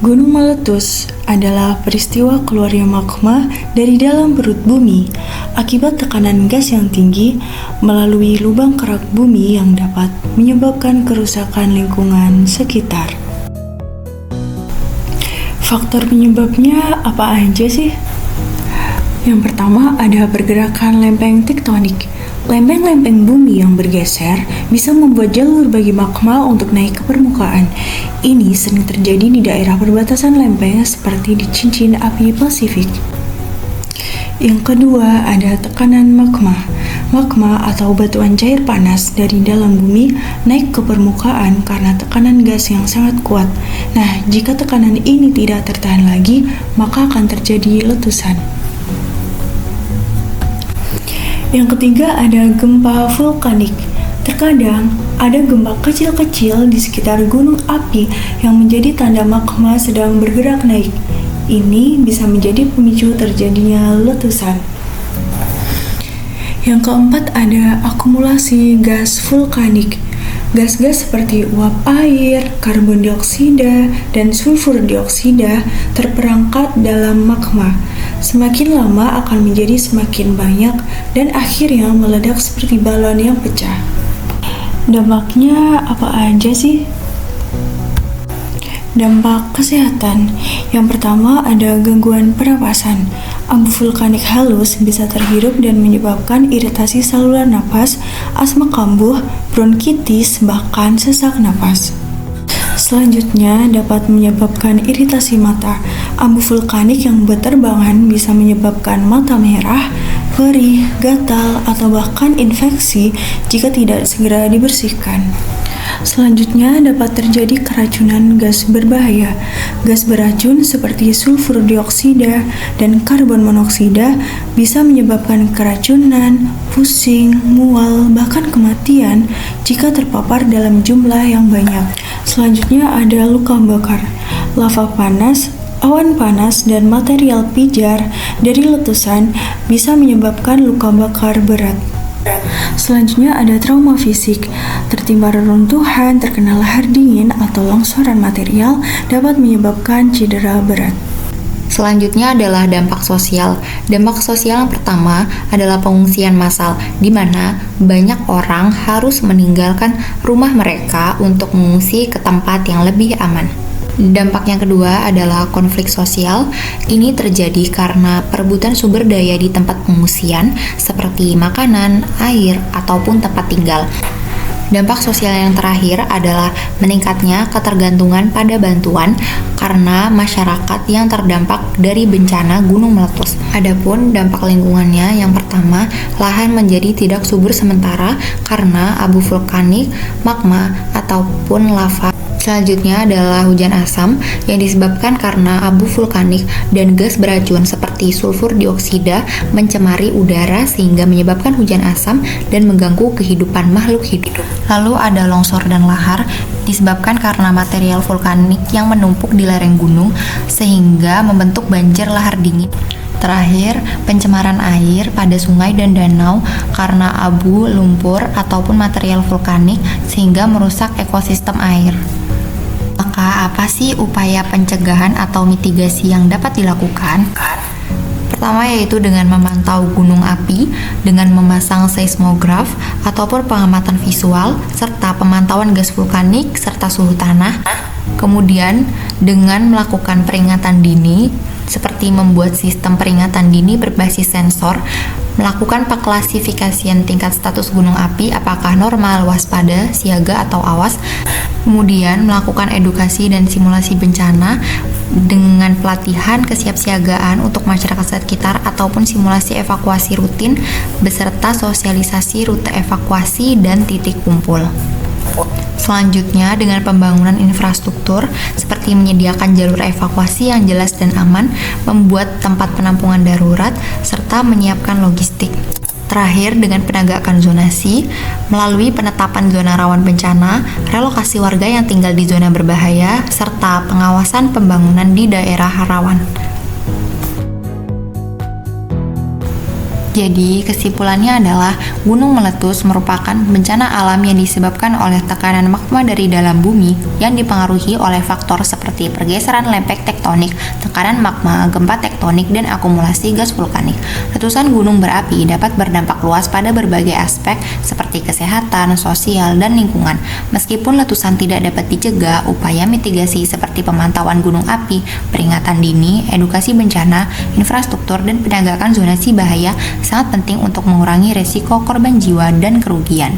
Gunung meletus adalah peristiwa keluarnya magma dari dalam perut bumi akibat tekanan gas yang tinggi melalui lubang kerak bumi yang dapat menyebabkan kerusakan lingkungan sekitar. Faktor penyebabnya apa aja sih? Yang pertama ada pergerakan lempeng tektonik. Lempeng-lempeng bumi yang bergeser bisa membuat jalur bagi magma untuk naik ke permukaan. Ini sering terjadi di daerah perbatasan lempeng seperti di cincin api Pasifik. Yang kedua ada tekanan magma. Magma atau batuan cair panas dari dalam bumi naik ke permukaan karena tekanan gas yang sangat kuat. Nah, jika tekanan ini tidak tertahan lagi, maka akan terjadi letusan. Yang ketiga ada gempa vulkanik. Terkadang ada gempa kecil-kecil di sekitar gunung api yang menjadi tanda magma sedang bergerak naik. Ini bisa menjadi pemicu terjadinya letusan. Yang keempat ada akumulasi gas vulkanik. Gas-gas seperti uap air, karbon dioksida, dan sulfur dioksida terperangkap dalam magma. Semakin lama akan menjadi semakin banyak dan akhirnya meledak seperti balon yang pecah. Dampaknya apa aja sih? Dampak kesehatan. Yang pertama ada gangguan pernapasan. Abu vulkanik halus bisa terhirup dan menyebabkan iritasi saluran napas, asma kambuh, bronkitis, bahkan sesak napas. Selanjutnya dapat menyebabkan iritasi mata. Abu vulkanik yang berterbangan bisa menyebabkan mata merah, perih, gatal, atau bahkan infeksi jika tidak segera dibersihkan. Selanjutnya dapat terjadi keracunan gas berbahaya. Gas beracun seperti sulfur dioksida dan karbon monoksida bisa menyebabkan keracunan, pusing, mual, bahkan kematian jika terpapar dalam jumlah yang banyak. Selanjutnya ada luka bakar. Lava panas, awan panas, dan material pijar dari letusan bisa menyebabkan luka bakar berat. Selanjutnya ada trauma fisik. Tertimpa reruntuhan, terkena lahar dingin, atau longsoran material dapat menyebabkan cedera berat. Selanjutnya adalah dampak sosial. Dampak sosial yang pertama adalah pengungsian massal, di mana banyak orang harus meninggalkan rumah mereka untuk mengungsi ke tempat yang lebih aman. Dampak yang kedua adalah konflik sosial. Ini terjadi karena perebutan sumber daya di tempat pengungsian seperti makanan, air, ataupun tempat tinggal. Dampak sosial yang terakhir adalah meningkatnya ketergantungan pada bantuan karena masyarakat yang terdampak dari bencana gunung meletus. Adapun dampak lingkungannya, yang pertama, lahan menjadi tidak subur sementara karena abu vulkanik, magma, ataupun lava. Selanjutnya adalah hujan asam yang disebabkan karena abu vulkanik dan gas beracun seperti sulfur dioksida mencemari udara sehingga menyebabkan hujan asam dan mengganggu kehidupan makhluk hidup. Lalu ada longsor dan lahar disebabkan karena material vulkanik yang menumpuk di lereng gunung sehingga membentuk banjir lahar dingin. Terakhir, pencemaran air pada sungai dan danau karena abu, lumpur, ataupun material vulkanik sehingga merusak ekosistem air. Maka apa sih upaya pencegahan atau mitigasi yang dapat dilakukan? Pertama yaitu dengan memantau gunung api, dengan memasang seismograf ataupun pengamatan visual, serta pemantauan gas vulkanik serta suhu tanah. Kemudian dengan melakukan peringatan dini, seperti membuat sistem peringatan dini berbasis sensor, melakukan pengklasifikasian tingkat status gunung api apakah normal, waspada, siaga, atau awas, kemudian melakukan edukasi dan simulasi bencana dengan pelatihan kesiapsiagaan untuk masyarakat sekitar ataupun simulasi evakuasi rutin beserta sosialisasi rute evakuasi dan titik kumpul. Selanjutnya dengan pembangunan infrastruktur seperti menyediakan jalur evakuasi yang jelas dan aman, membuat tempat penampungan darurat, serta menyiapkan logistik. Terakhir dengan penegakan zonasi melalui penetapan zona rawan bencana, relokasi warga yang tinggal di zona berbahaya, serta pengawasan pembangunan di daerah rawan. Jadi, kesimpulannya adalah gunung meletus merupakan bencana alam yang disebabkan oleh tekanan magma dari dalam bumi yang dipengaruhi oleh faktor seperti pergeseran lempeng tektonik, tekanan magma, gempa tektonik, dan akumulasi gas vulkanik. Letusan gunung berapi dapat berdampak luas pada berbagai aspek seperti kesehatan, sosial, dan lingkungan. Meskipun letusan tidak dapat dicegah, upaya mitigasi seperti pemantauan gunung api, peringatan dini, edukasi bencana, infrastruktur, dan penegakan zonasi bahaya sangat penting untuk mengurangi resiko korban jiwa dan kerugian.